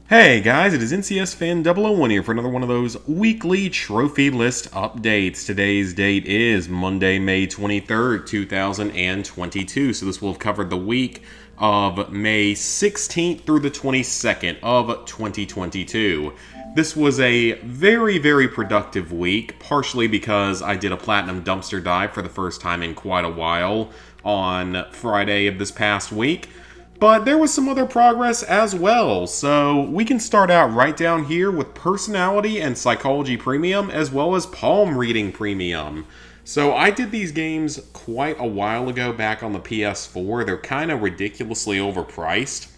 Hey guys, it is NCS Fan 001 here for another one of those weekly trophy list updates. Today's date is Monday, May 23rd, 2022. So this will have covered the week of May 16th through the 22nd of 2022. This was a very productive week, partially because I did a platinum dumpster dive for the first time in quite a while on Friday of this past week. But there was some other progress as well, so we can start out right down here with Personality and Psychology Premium, as well as Palm Reading Premium. So I did these games quite a while ago back on the PS4. They're kind of ridiculously overpriced,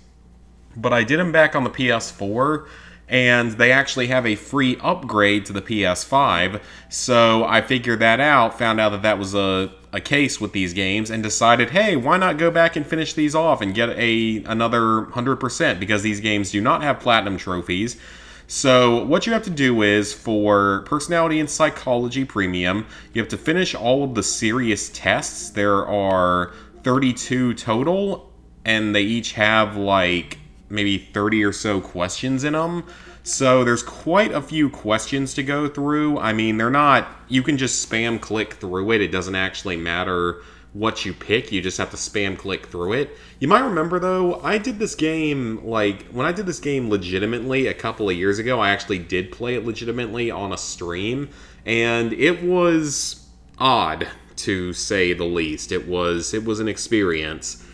but I did them back on the PS4, and they actually have a free upgrade to the PS5, so I figured that out, found out that that was a case with these games, and decided, hey, why not go back and finish these off and get another 100%, because these games do not have platinum trophies. So what you have to do is, for Personality and Psychology Premium, you have to finish all of the serious tests. There are 32 total, and they each have like maybe 30 or so questions in them. So there's quite a few questions to go through. I mean, they're not, you can just spam click through it. It doesn't actually matter what you pick. You just have to spam click through it. You might remember though, I did this game, when I did this game legitimately a couple of years ago, I actually did play it legitimately on a stream, and it was odd, to say the least. It was an experience.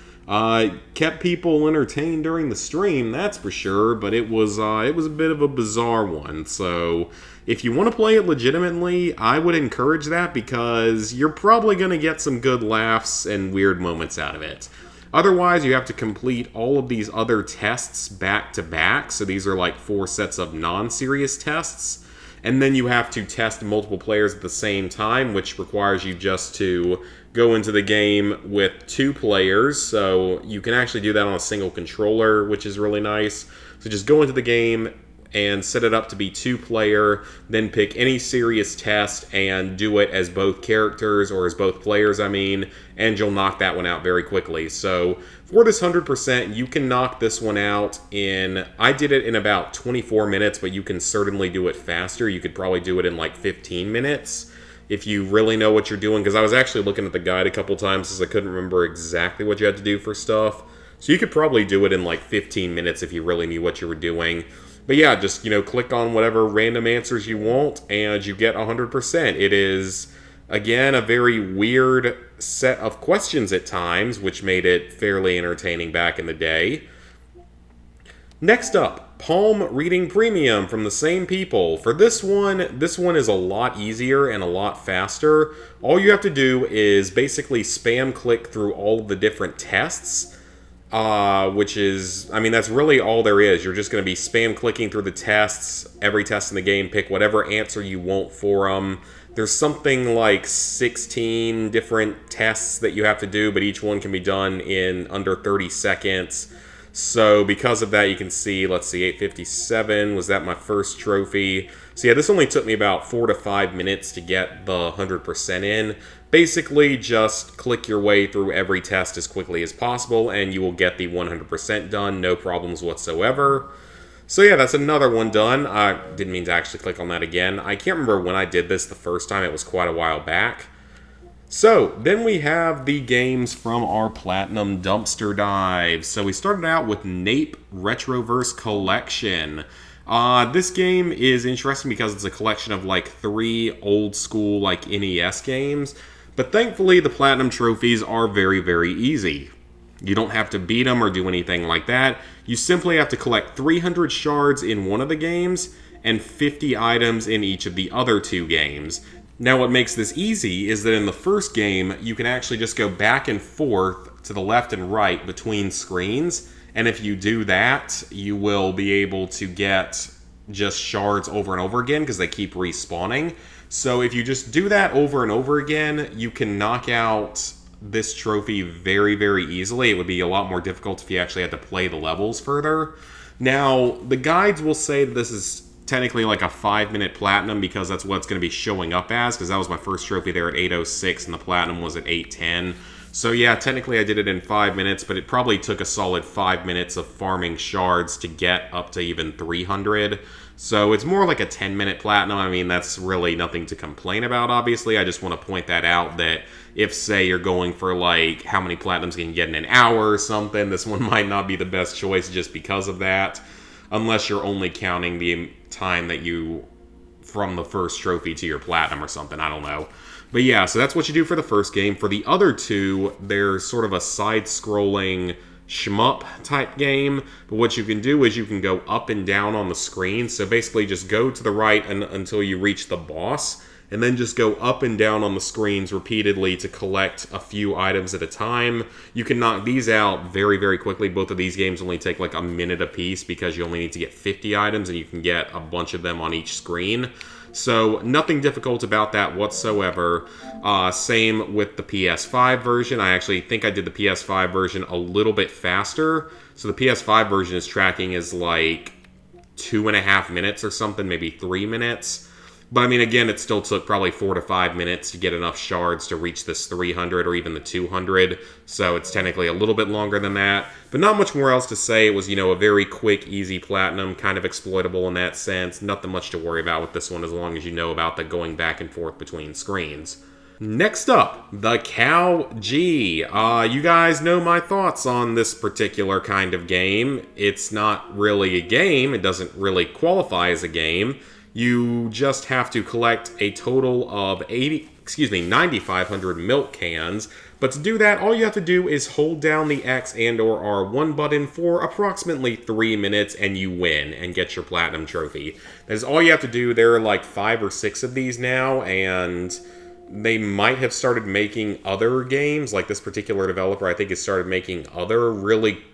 Kept people entertained during the stream, that's for sure, but it was a bit of a bizarre one. So if you want to play it legitimately, I would encourage that, because you're probably going to get some good laughs and weird moments out of it. Otherwise, you have to complete all of these other tests back to back. So these are like 4 sets of non-serious tests. And then you have to test multiple players at the same time, which requires you just to go into the game with 2 players. So you can actually do that on a single controller, which is really nice. So just go into the game and set it up to be 2-player, then pick any serious test and do it as both characters, or as both players, and you'll knock that one out very quickly. So for this 100%, you can knock this one out in, I did it in about 24 minutes, but you can certainly do it faster. You could probably do it in like 15 minutes if you really know what you're doing, because I was actually looking at the guide a couple times because I couldn't remember exactly what you had to do for stuff. So you could probably do it in like 15 minutes if you really knew what you were doing. But yeah, just, click on whatever random answers you want, and you get 100%. It is, again, a very weird set of questions at times, which made it fairly entertaining back in the day. Next up, Palm Reading Premium from the same people. For this one is a lot easier and a lot faster. All you have to do is basically spam click through all of the different tests. Which is, that's really all there is. You're just going to be spam clicking through the tests, every test in the game, pick whatever answer you want for them. There's something like 16 different tests that you have to do, but each one can be done in under 30 seconds. So because of that, you can see, let's see, 857, was that my first trophy? So yeah, this only took me about 4 to 5 minutes to get the 100% in. Basically, just click your way through every test as quickly as possible, and you will get the 100% done, no problems whatsoever. So yeah, that's another one done. I didn't mean to actually click on that again. I can't remember when I did this the first time. It was quite a while back. So, then we have the games from our Platinum Dumpster Dive. So we started out with Nape Retroverse Collection. This game is interesting because it's a collection of like 3 old school like NES games. But thankfully, the Platinum trophies are very easy. You don't have to beat them or do anything like that. You simply have to collect 300 shards in one of the games and 50 items in each of the other 2 games. Now, what makes this easy is that in the first game, you can actually just go back and forth to the left and right between screens. And if you do that, you will be able to get just shards over and over again because they keep respawning. So if you just do that over and over again, you can knock out this trophy very easily. It would be a lot more difficult if you actually had to play the levels further. Now, the guides will say that this is technically like a 5-minute platinum because that's what it's going to be showing up as, because that was my first trophy there at 8:06 and the platinum was at 8:10. So yeah, technically I did it in 5 minutes, but it probably took a solid 5 minutes of farming shards to get up to even 300. So it's more like a 10-minute platinum. I mean, that's really nothing to complain about, obviously. I just want to point that out that if, say, you're going for, like, how many platinums you can get in an hour or something, this one might not be the best choice just because of that. Unless you're only counting the time that you, from the first trophy to your platinum or something, I don't know. But yeah, so that's what you do for the first game. For the other two, there's sort of a side-scrolling shmup type game. But what you can do is you can go up and down on the screen. So basically just go to the right until you reach the boss. And then just go up and down on the screens repeatedly to collect a few items at a time. You can knock these out very, very quickly. Both of these games only take like a minute apiece because you only need to get 50 items and you can get a bunch of them on each screen. So nothing difficult about that whatsoever. Same with the PS5 version. I actually think I did the PS5 version a little bit faster. So the PS5 version is tracking as like 2.5 minutes or something, maybe 3 minutes. But I mean, again, it still took probably 4 to 5 minutes to get enough shards to reach this 300 or even the 200. So it's technically a little bit longer than that. But not much more else to say. It was, you know, a very quick, easy platinum, kind of exploitable in that sense. Nothing much to worry about with this one as long as you know about the going back and forth between screens. Next up, the Cow G. You guys know my thoughts on this particular kind of game. It's not really a game. It doesn't really qualify as a game. You just have to collect a total of 9,500 milk cans. But to do that, all you have to do is hold down the X and or R1 button for approximately 3 minutes and you win and get your platinum trophy. That is all you have to do. There are like 5 or 6 of these now, and they might have started making other games. Like this particular developer, I think, has started making other really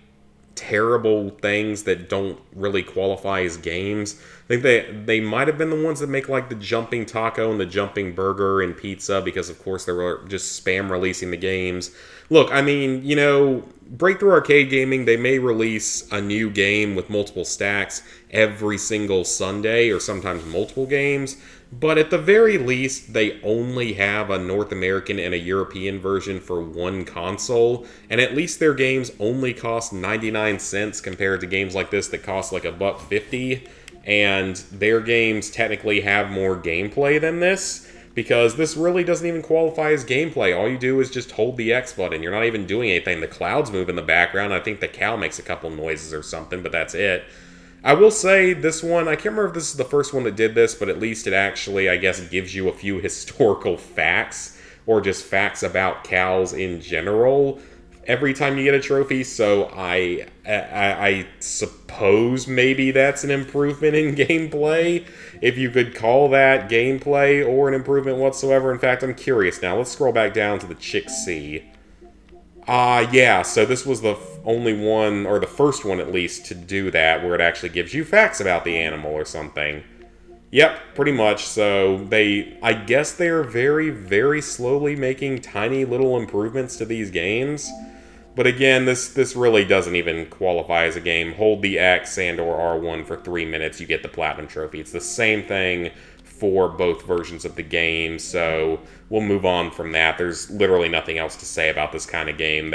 terrible things that don't really qualify as games. I think they might have been the ones that make like the jumping taco and the jumping burger and pizza, because of course they were just spam releasing the games. Look, I mean, you know, Breakthrough Arcade Gaming, they may release a new game with multiple stacks every single Sunday or sometimes multiple games, but at the very least, they only have a North American and a European version for one console, and at least their games only cost 99 cents compared to games like this that cost like $1.50, and their games technically have more gameplay than this, because this really doesn't even qualify as gameplay. All you do is just hold the X button. You're not even doing anything. The clouds move in the background. I think the cow makes a couple noises or something, but that's it. I will say this one, I can't remember if this is the first one that did this, but at least it actually, I guess, gives you a few historical facts, or just facts about cows in general, every time you get a trophy. So I suppose maybe that's an improvement in gameplay, if you could call that gameplay or an improvement whatsoever. In fact, I'm curious now. Let's scroll back down to the Chick C. Yeah, so this was the only one, or the first one at least, to do that, where it actually gives you facts about the animal or something. Yep, pretty much. So I guess they're very, very slowly making tiny little improvements to these games. But again, this really doesn't even qualify as a game. Hold the X and or R1 for 3 minutes, you get the platinum trophy. It's the same thing for both versions of the game, so we'll move on from that. There's literally nothing else to say about this kind of game.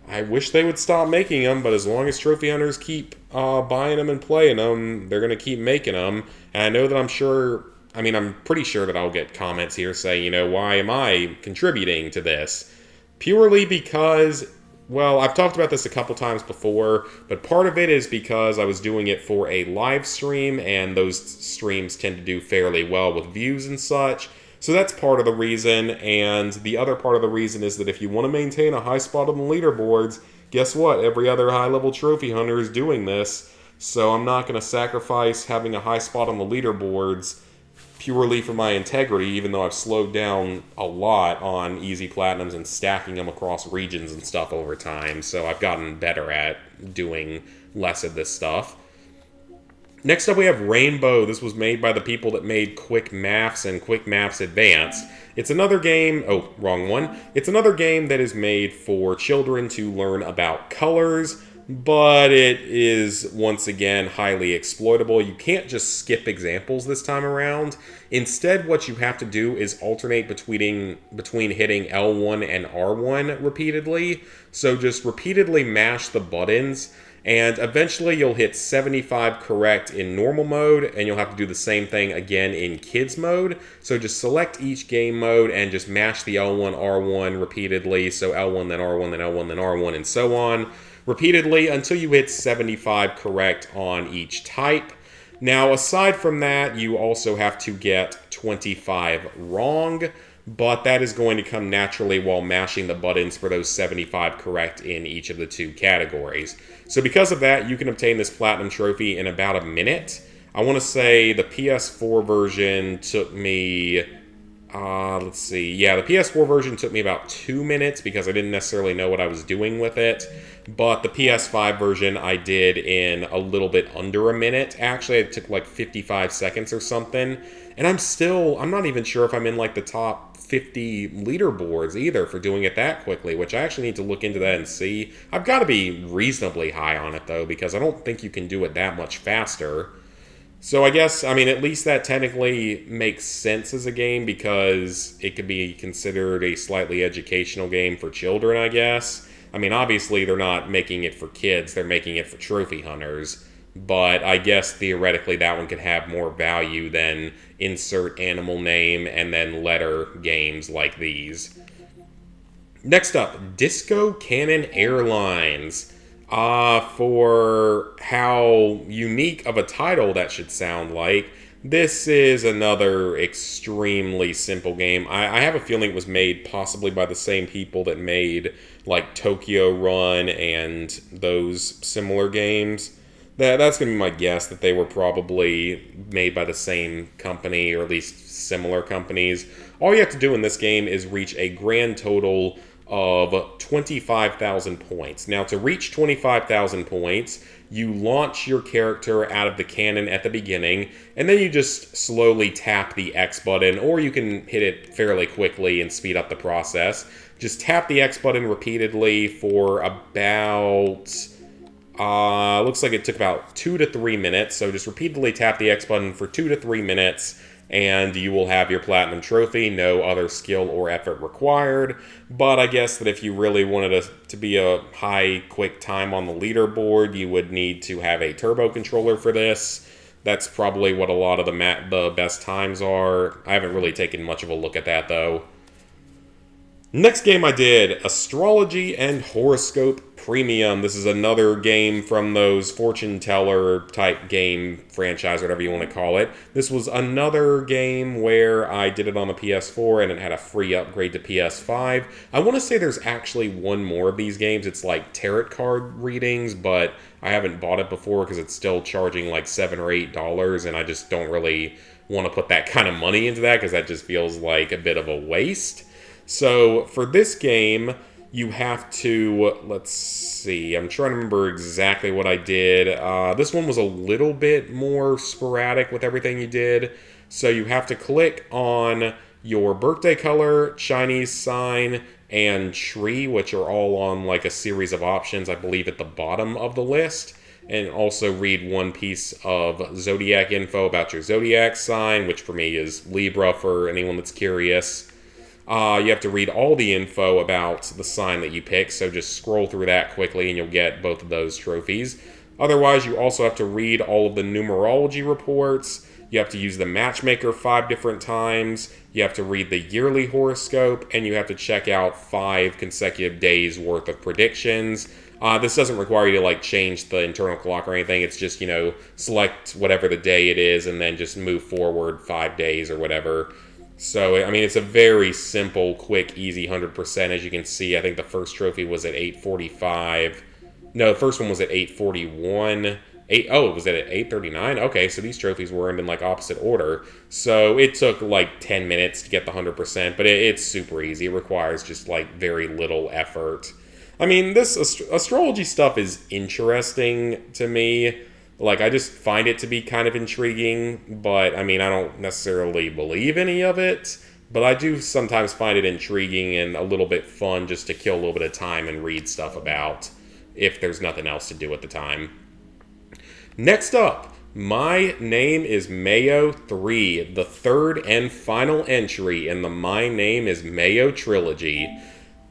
I wish they would stop making them, but as long as trophy hunters keep buying them and playing them, they're going to keep making them. And I know that I'm pretty sure that I'll get comments here saying, you know, why am I contributing to this? Purely because, well, I've talked about this a couple times before, but part of it is because I was doing it for a live stream, and those streams tend to do fairly well with views and such. So that's part of the reason, and the other part of the reason is that if you want to maintain a high spot on the leaderboards, guess what? Every other high-level trophy hunter is doing this, so I'm not going to sacrifice having a high spot on the leaderboards purely for my integrity, even though I've slowed down a lot on easy platinums and stacking them across regions and stuff over time, so I've gotten better at doing less of this stuff. Next up we have Rainbow. This was made by the people that made Quick Maps and Quick Maps Advanced. It's another game, It's another game that is made for children to learn about colors, but it is, once again, highly exploitable. You can't just skip examples this time around. Instead, what you have to do is alternate between hitting L1 and R1 repeatedly. So just repeatedly mash the buttons, and eventually you'll hit 75 correct in normal mode, and you'll have to do the same thing again in kids mode. So just select each game mode and just mash the L1, R1 repeatedly. So L1, then R1, then L1, then R1, and so on, repeatedly until you hit 75 correct on each type. Now, aside from that, you also have to get 25 wrong, but that is going to come naturally while mashing the buttons for those 75 correct in each of the two categories. So because of that, you can obtain this Platinum Trophy in about a minute. I want to say the PS4 version took me... let's see. Yeah, the PS4 version took me about 2 minutes because I didn't necessarily know what I was doing with it. But the PS5 version I did in a little bit under a minute. Actually, it took like 55 seconds or something. And I'm not even sure if I'm in like the top 50 leaderboards either for doing it that quickly, which I actually need to look into that and see. I've got to be reasonably high on it though, because I don't think you can do it that much faster. So I guess, I mean, at least that technically makes sense as a game because it could be considered a slightly educational game for children, I guess. I mean, obviously they're not making it for kids, they're making it for trophy hunters. But I guess theoretically that one could have more value than insert animal name and then letter games like these. Next up, Disco Cannon Airlines. For how unique of a title that should sound like, this is another extremely simple game. I have a feeling it was made possibly by the same people that made like Tokyo Run and those similar games. That's going to be my guess, that they were probably made by the same company, or at least similar companies. All you have to do in this game is reach a grand total of 25,000 points. Now, to reach 25,000 points, you launch your character out of the cannon at the beginning, and then you just slowly tap the X button, or you can hit it fairly quickly and speed up the process. Just tap the X button repeatedly for about... looks like it took about 2 to 3 minutes, so just repeatedly tap the X button for 2 to 3 minutes, and you will have your Platinum Trophy. No other skill or effort required, but I guess that if you really wanted to be a high, quick time on the leaderboard, you would need to have a turbo controller for this. That's probably what a lot of the best times are. I haven't really taken much of a look at that, though. Next game I did, Astrology and Horoscope Premium. This is another game from those fortune teller type game franchise, whatever you want to call it. This was another game where I did it on the PS4 and it had a free upgrade to PS5. I want to say there's actually one more of these games. It's like tarot card readings, but I haven't bought it before because it's still charging like $7 or $8, and I just don't really want to put that kind of money into that because that just feels like a bit of a waste. So for this game, you have to, let's see, I'm trying to remember exactly what I did. This one was a little bit more sporadic with everything you did. So you have to click on your birthday color, Chinese sign, and tree, which are all on like a series of options, I believe, at the bottom of the list. And also read one piece of zodiac info about your zodiac sign, which for me is Libra for anyone that's curious. You have to read all the info about the sign that you pick, so just scroll through that quickly and you'll get both of those trophies. Otherwise, you also have to read all of the numerology reports. You have to use the matchmaker 5 different times. You have to read the yearly horoscope, and you have to check out 5 consecutive days worth of predictions. This doesn't require you to like change the internal clock or anything. It's just, select whatever the day it is and then just move forward 5 days or whatever. So, I mean, it's a very simple, quick, easy 100%. As you can see, I think the first trophy was at 8:45. No, the first one was at 8:41. It was at 8:39? Okay, so these trophies were earned in, like, opposite order. So it took, like, 10 minutes to get the 100%, but it's super easy. It requires just, like, very little effort. I mean, this astrology stuff is interesting to me. Like, I just find it to be kind of intriguing, but, I mean, I don't necessarily believe any of it, but I do sometimes find it intriguing and a little bit fun just to kill a little bit of time and read stuff about. if there's nothing else to do at the time. Next up, My Name is Mayo 3, the third and final entry in the My Name is Mayo trilogy.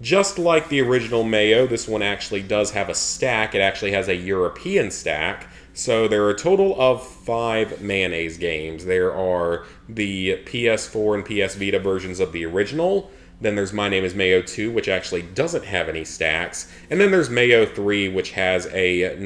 Just like the original Mayo, this one actually does have a stack. It actually has a European stack. So there are a total of 5 mayonnaise games. There are the PS4 and PS Vita versions of the original. Then there's My Name is Mayo 2, which actually doesn't have any stacks. And then there's Mayo 3, which has a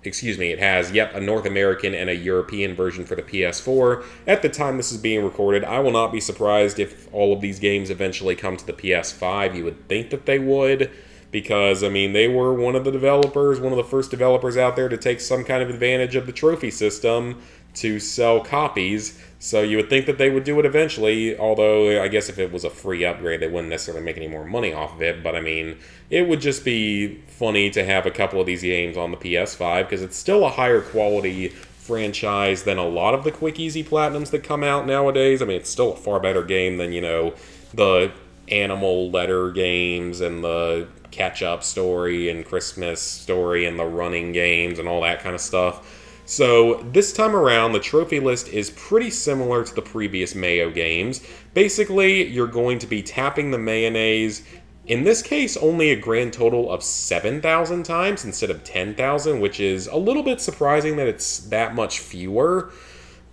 it has, a North American and a European version for the PS4. At the time this is being recorded, I will not be surprised if all of these games eventually come to the PS5. You would think that they would, because, I mean, they were one of the first developers out there to take some kind of advantage of the trophy system to sell copies. So you would think that they would do it eventually, although I guess if it was a free upgrade, they wouldn't necessarily make any more money off of it. But I mean, it would just be funny to have a couple of these games on the PS5, because it's still a higher quality franchise than a lot of the quick easy platinums that come out nowadays. I mean, it's still a far better game than, the animal letter games and the catch-up story and Christmas story and the running games and all that kind of stuff. So this time around, the trophy list is pretty similar to the previous Mayo games. Basically, you're going to be tapping the mayonnaise, in this case, only a grand total of 7,000 times instead of 10,000, which is a little bit surprising that it's that much fewer.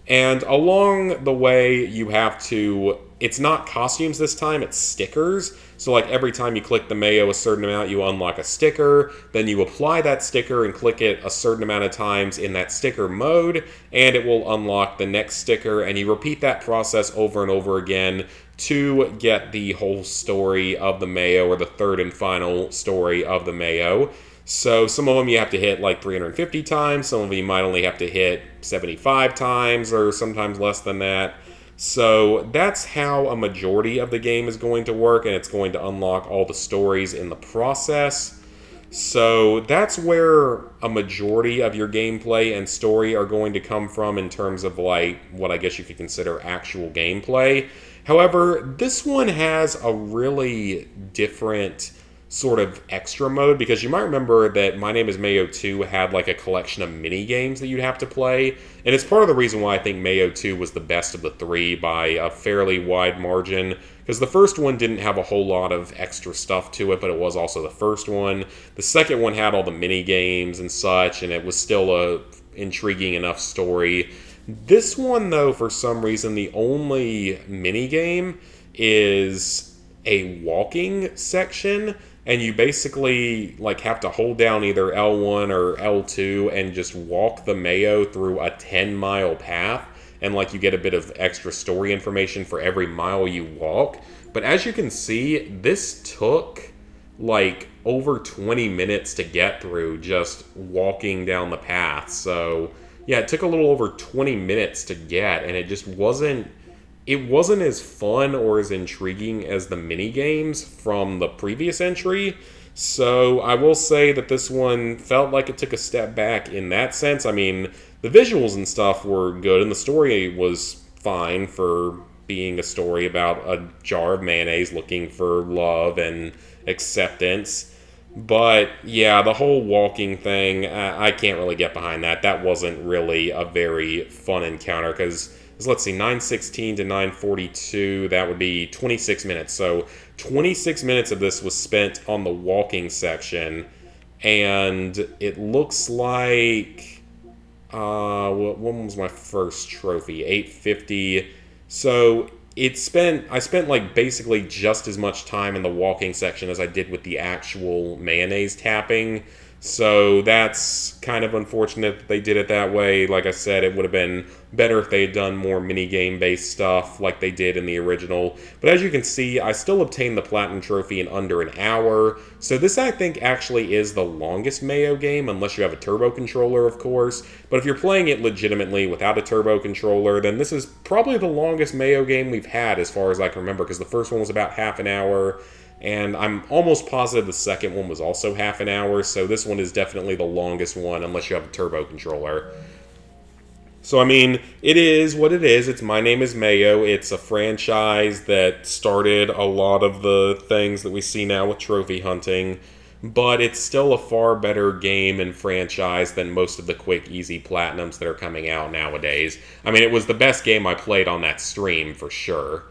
And along the way, you have to... It's not costumes this time, it's stickers. So like every time you click the Mayo a certain amount, you unlock a sticker. Then you apply that sticker and click it a certain amount of times in that sticker mode, and it will unlock the next sticker. And you repeat that process over and over again to get the whole story of the Mayo, or the third and final story of the Mayo. So some of them you have to hit like 350 times. Some of them you might only have to hit 75 times, or sometimes less than that. So that's how a majority of the game is going to work, and it's going to unlock all the stories in the process. So that's where a majority of your gameplay and story are going to come from in terms of like what I guess you could consider actual gameplay. However, this one has a really different sort of extra mode, because you might remember that My Name is Mayo 2 had like a collection of mini games that you'd have to play, and it's part of the reason why I think Mayo 2 was the best of the three by a fairly wide margin, because the first one didn't have a whole lot of extra stuff to it, but it was also the first one. The second one had all the mini games and such, and it was still a intriguing enough story. This one, though, for some reason, the only mini game is a walking section, and you basically like have to hold down either L1 or L2 and just walk the Mayo through a 10-mile path, and like you get a bit of extra story information for every mile you walk. But as you can see, this took like over 20 minutes to get through just walking down the path. So yeah, it took a little over 20 minutes to get, and it just wasn't as fun or as intriguing as the mini games from the previous entry. So I will say that this one felt like it took a step back in that sense. I mean, the visuals and stuff were good, and the story was fine for being a story about a jar of mayonnaise looking for love and acceptance. But yeah, the whole walking thing, I can't really get behind that. That wasn't really a very fun encounter, because let's see, 9:16 to 9:42, that would be 26 minutes. So 26 minutes of this was spent on the walking section, and it looks like, when was my first trophy? 850. So I spent like basically just as much time in the walking section as I did with the actual mayonnaise tapping. So that's kind of unfortunate that they did it that way. Like I said, it would have been better if they had done more minigame based stuff like they did in the original. But as you can see, I still obtained the Platinum Trophy in under an hour. So this, I think, actually is the longest Mayo game, unless you have a turbo controller, of course. But if you're playing it legitimately without a turbo controller, then this is probably the longest Mayo game we've had as far as I can remember, because the first one was about half an hour. And I'm almost positive the second one was also half an hour, so this one is definitely the longest one, unless you have a turbo controller. So, I mean, it is what it is. It's My Name is Mayo. It's a franchise that started a lot of the things that we see now with trophy hunting. but it's still a far better game and franchise than most of the quick, easy platinums that are coming out nowadays. I mean, it was the best game I played on that stream, for sure.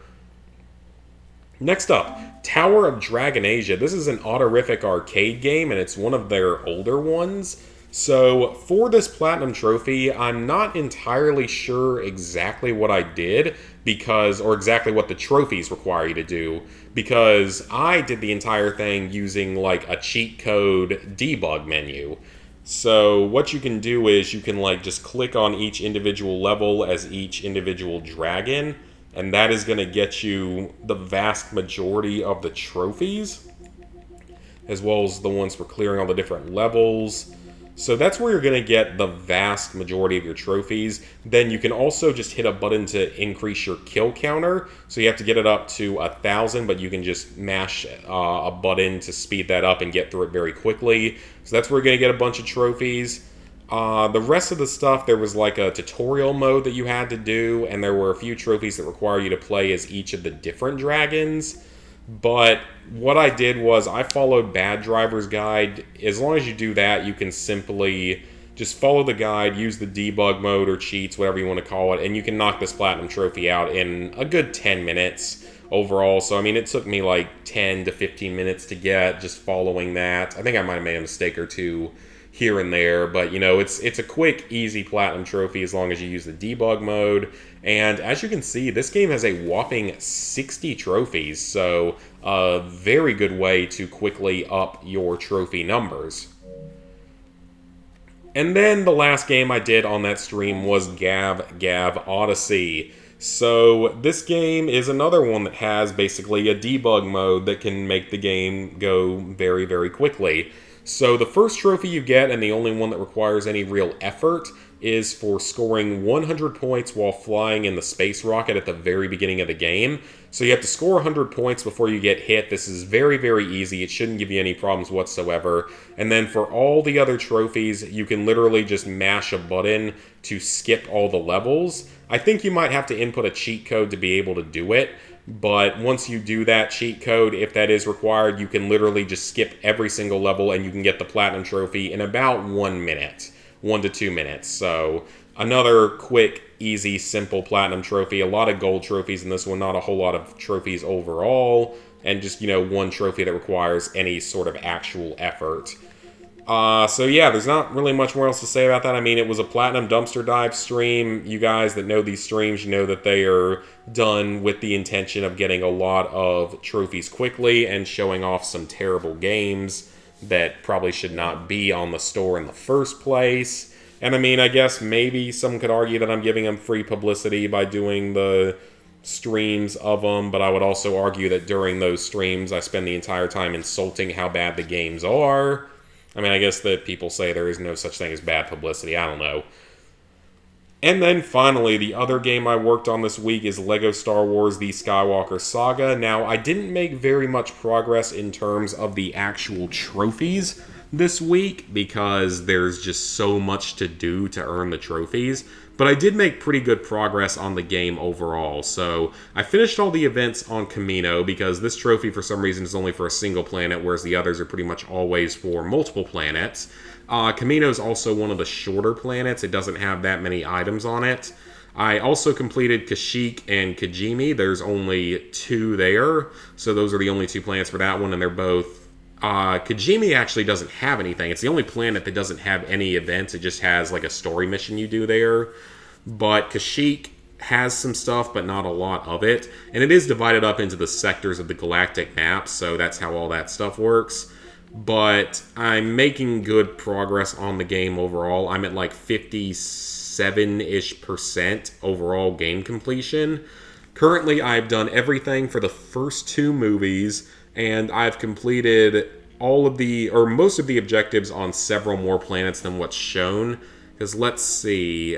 Next up, Tower of Dragonasia. This is an autorific arcade game, and it's one of their older ones. So, for this Platinum Trophy, I'm not entirely sure exactly what I did, or exactly what the trophies require you to do, because I did the entire thing using, like, a cheat code debug menu. So, what you can do is you can, like, just click on each individual level as each individual dragon, and that is going to get you the vast majority of the trophies, as well as the ones for clearing all the different levels. So that's where you're going to get the vast majority of your trophies. Then you can also just hit a button to increase your kill counter. So you have to get it up to 1,000, but you can just mash a button to speed that up and get through it very quickly. So that's where you're going to get a bunch of trophies. The rest of the stuff, there was like a tutorial mode that you had to do, and there were a few trophies that require you to play as each of the different dragons. But what I did was I followed Bad Driver's Guide. As long as you do that, you can simply just follow the guide, use the debug mode or cheats, whatever you want to call it, and you can knock this Platinum Trophy out in a good 10 minutes overall. So, I mean, it took me like 10 to 15 minutes to get just following that. I think I might have made a mistake or two here and there, but, you know, it's a quick, easy Platinum Trophy as long as you use the debug mode. And as you can see, this game has a whopping 60 trophies, so a very good way to quickly up your trophy numbers. And then the last game I did on that stream was Gav Gav Odyssey. So this game is another one that has basically a debug mode that can make the game go very, very quickly. So the first trophy you get, and the only one that requires any real effort, is for scoring 100 points while flying in the space rocket at the very beginning of the game. So you have to score 100 points before you get hit. This is very, very easy. It shouldn't give you any problems whatsoever. And then for all the other trophies, you can literally just mash a button to skip all the levels. I think you might have to input a cheat code to be able to do it. But once you do that cheat code, if that is required, you can literally just skip every single level and you can get the Platinum Trophy in about 1 minute. 1 to 2 minutes. So another quick, easy, simple Platinum Trophy. A lot of gold trophies in this one, not a whole lot of trophies overall. And just, you know, one trophy that requires any sort of actual effort. So yeah, there's not really much more else to say about that. I mean, it was a Platinum Dumpster Dive stream. You guys that know these streams, you know that they are done with the intention of getting a lot of trophies quickly and showing off some terrible games that probably should not be on the store in the first place. And I mean, I guess maybe some could argue that I'm giving them free publicity by doing the streams of them, but I would also argue that during those streams, I spend the entire time insulting how bad the games are. I mean, I guess that people say there is no such thing as bad publicity. I don't know. And then finally, the other game I worked on this week is LEGO Star Wars The Skywalker Saga. Now, I didn't make very much progress in terms of the actual trophies this week because there's just so much to do to earn the trophies. But I did make pretty good progress on the game overall. So I finished all the events on Camino because this trophy for some reason is only for a single planet, whereas the others are pretty much always for multiple planets. Camino is also one of the shorter planets. It doesn't have that many items on it. I also completed Kashyyyk and Kijimi. There's only 2 there. So those are the only 2 planets for that one, and they're both... Kijimi actually doesn't have anything. It's the only planet that doesn't have any events. It just has like a story mission you do there. But Kashyyyk has some stuff, but not a lot of it. And it is divided up into the sectors of the galactic map, so that's how all that stuff works. But I'm making good progress on the game overall. I'm at like 57-ish% overall game completion. Currently, I've done everything for the first 2 movies, and I've completed all of the, or most of the objectives on several more planets than what's shown. Because let's see,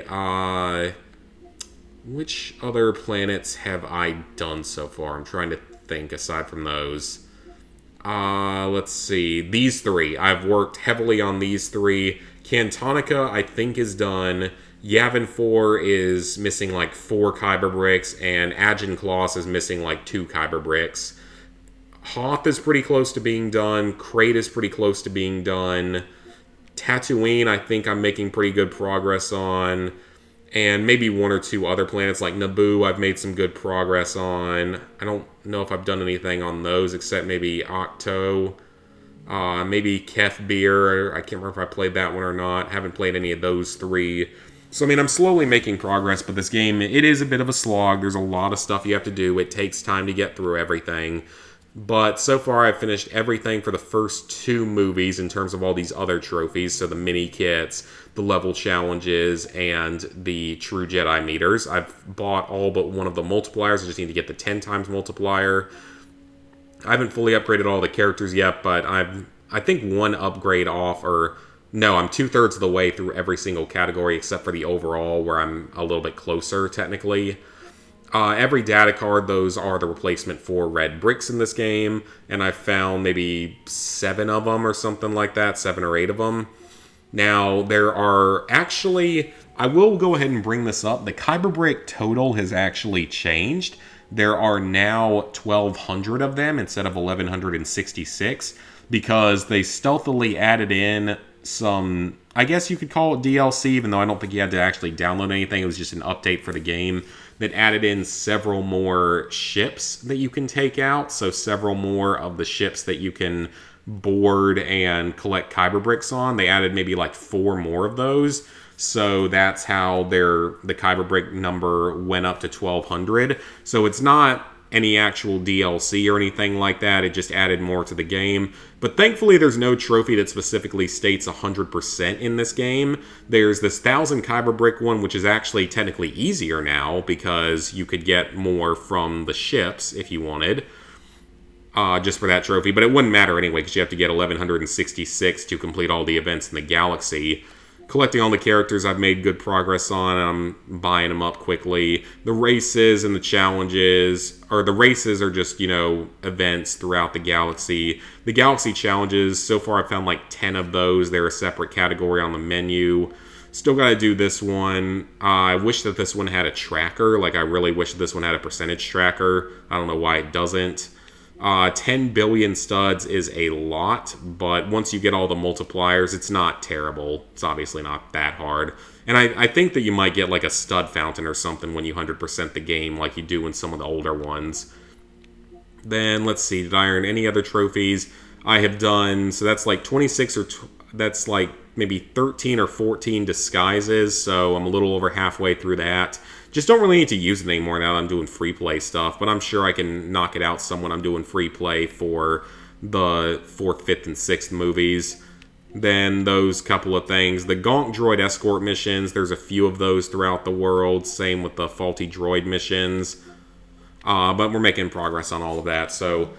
which other planets have I done so far? I'm trying to think aside from those. Let's see, these 3. I've worked heavily on these 3. Cantonica, I think, is done. Yavin 4 is missing like 4 Kyber bricks, and Aginklaus is missing like 2 Kyber bricks. Hoth is pretty close to being done. Crate is pretty close to being done. Tatooine, I think I'm making pretty good progress on. And maybe one or two other planets like Naboo, I've made some good progress on. I don't know if I've done anything on those except maybe Octo. Maybe Kef Beer. I can't remember if I played that one or not. Haven't played any of those three. So, I mean, I'm slowly making progress, but this game, it is a bit of a slog. There's a lot of stuff you have to do. It takes time to get through everything. But so far, I've finished everything for the first two movies in terms of all these other trophies. So the mini kits, the level challenges, and the True Jedi meters. I've bought all but one of the multipliers. I just need to get the 10 times multiplier. I haven't fully upgraded all the characters yet, but I think one upgrade off, or no, I'm 2/3 of the way through every single category except for the overall, where I'm a little bit closer, technically. Every data card, those are the replacement for red bricks in this game, and I've found maybe 7 of them or something like that, 7 or 8 of them. Now, there are actually, I will go ahead and bring this up, the Kyber brick total has actually changed. There are now 1,200 of them instead of 1,166, because they stealthily added in some, I guess you could call it DLC, even though I don't think you had to actually download anything. It was just an update for the game that added in several more ships that you can take out. So several more of the ships that you can board and collect Kyber bricks on. They added maybe like 4 more of those. So that's how the Kyber brick number went up to 1,200. So it's not any actual DLC or anything like that. It just added more to the game. But thankfully, there's no trophy that specifically states 100% in this game. There's this 1,000 Kyber brick one, which is actually technically easier now because you could get more from the ships if you wanted, just for that trophy. But it wouldn't matter anyway because you have to get 1,166 to complete all the events in the galaxy. Collecting all the characters I've made good progress on, and I'm buying them up quickly. The races and the challenges, or the races are just, events throughout the galaxy. The galaxy challenges, so far I've found like 10 of those. They're a separate category on the menu. Still got to do this one. I wish that this one had a tracker. Like, I really wish that this one had a percentage tracker. I don't know why it doesn't. 10 billion studs is a lot, but once you get all the multipliers, it's not terrible. It's obviously not that hard. And I think that you might get like a stud fountain or something when you 100% the game like you do in some of the older ones. Then, let's see, did I earn any other trophies? I have done, so that's like 26 or, that's like maybe 13 or 14 disguises, so I'm a little over halfway through that. Just don't really need to use it anymore now that I'm doing free play stuff, but I'm sure I can knock it out some when I'm doing free play for the 4th, 5th, and 6th movies. Then those couple of things. The Gonk Droid escort missions, there's a few of those throughout the world. Same with the faulty droid missions. But we're making progress on all of that. So,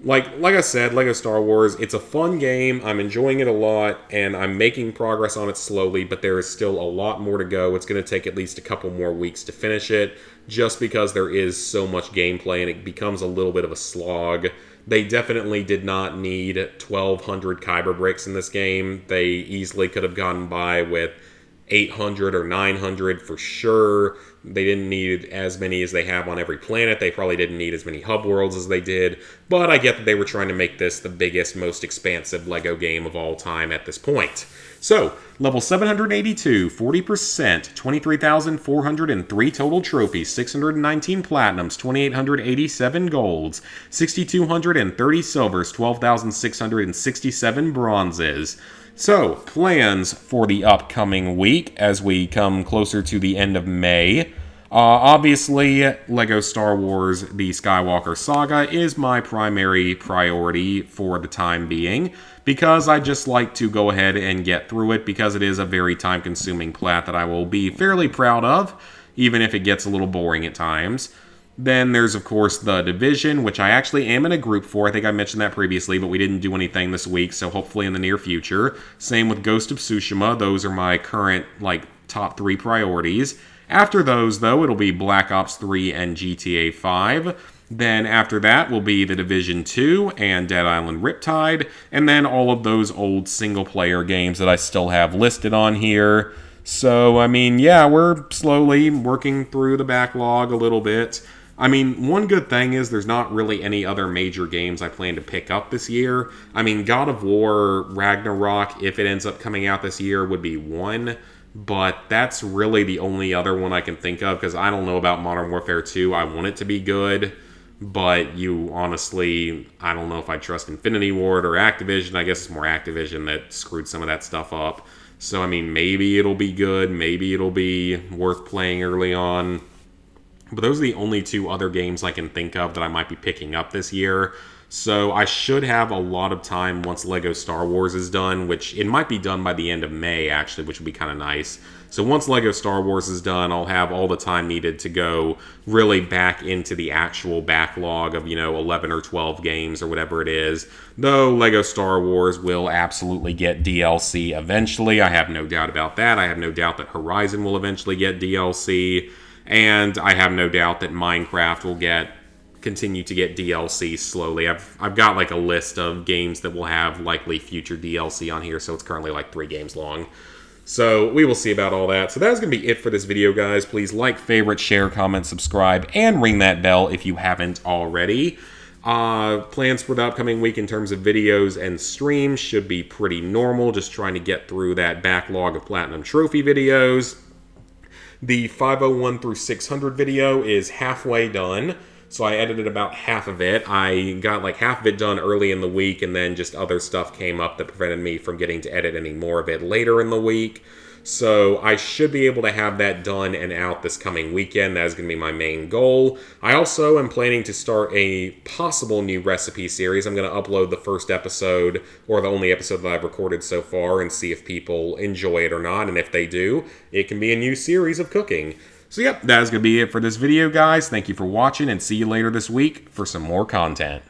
like I said, LEGO Star Wars, it's a fun game. I'm enjoying it a lot, and I'm making progress on it slowly, but there is still a lot more to go. It's going to take at least a couple more weeks to finish it, just because there is so much gameplay, and it becomes a little bit of a slog. They definitely did not need 1,200 Kyber bricks in this game. They easily could have gotten by with 800 or 900 for sure. They didn't need as many as they have on every planet. They probably didn't need as many hub worlds as they did. But I get that they were trying to make this the biggest, most expansive LEGO game of all time at this point. So, level 782, 40%, 23,403 total trophies, 619 platinums, 2,887 golds, 6,230 silvers, 12,667 bronzes. So, plans for the upcoming week as we come closer to the end of May. Obviously, LEGO Star Wars The Skywalker Saga is my primary priority for the time being, because I just like to go ahead and get through it, because it is a very time-consuming plat that I will be fairly proud of, even if it gets a little boring at times. Then there's, of course, The Division, which I actually am in a group for. I think I mentioned that previously, but we didn't do anything this week, so hopefully in the near future. Same with Ghost of Tsushima. Those are my current, top 3 priorities. After those, though, it'll be Black Ops 3 and GTA 5. Then after that will be The Division 2 and Dead Island Riptide. And then all of those old single-player games that I still have listed on here. So, I mean, yeah, we're slowly working through the backlog a little bit. I mean, one good thing is there's not really any other major games I plan to pick up this year. I mean, God of War Ragnarok, if it ends up coming out this year, would be one. But that's really the only other one I can think of, because I don't know about Modern Warfare 2. I want it to be good, but you honestly, I don't know if I trust Infinity Ward or Activision. I guess it's more Activision that screwed some of that stuff up. So, I mean, maybe it'll be good. Maybe it'll be worth playing early on. But those are the only two other games I can think of that I might be picking up this year. So I should have a lot of time once Lego Star Wars is done, which it might be done by the end of May, actually, which would be kind of nice. So once Lego Star Wars is done, I'll have all the time needed to go really back into the actual backlog of, 11 or 12 games or whatever it is. Though Lego Star Wars will absolutely get DLC eventually. I have no doubt about that. I have no doubt that Horizon will eventually get DLC. And I have no doubt that Minecraft will continue to get DLC slowly. I've got like a list of games that will have likely future DLC on here, so it's currently like 3 games long. So we will see about all that. So that's going to be it for this video, guys. Please like, favorite, share, comment, subscribe, and ring that bell if you haven't already. Plans for the upcoming week in terms of videos and streams should be pretty normal. Just trying to get through that backlog of Platinum Trophy videos. The 501 through 600 video is halfway done. So I edited about half of it. I got like half of it done early in the week, and then just other stuff came up that prevented me from getting to edit any more of it later in the week. So I should be able to have that done and out this coming weekend. That is going to be my main goal. I also am planning to start a possible new recipe series. I'm going to upload the first episode, or the only episode that I've recorded so far, and see if people enjoy it or not. And if they do, it can be a new series of cooking. So yep, that is going to be it for this video, guys. Thank you for watching, and see you later this week for some more content.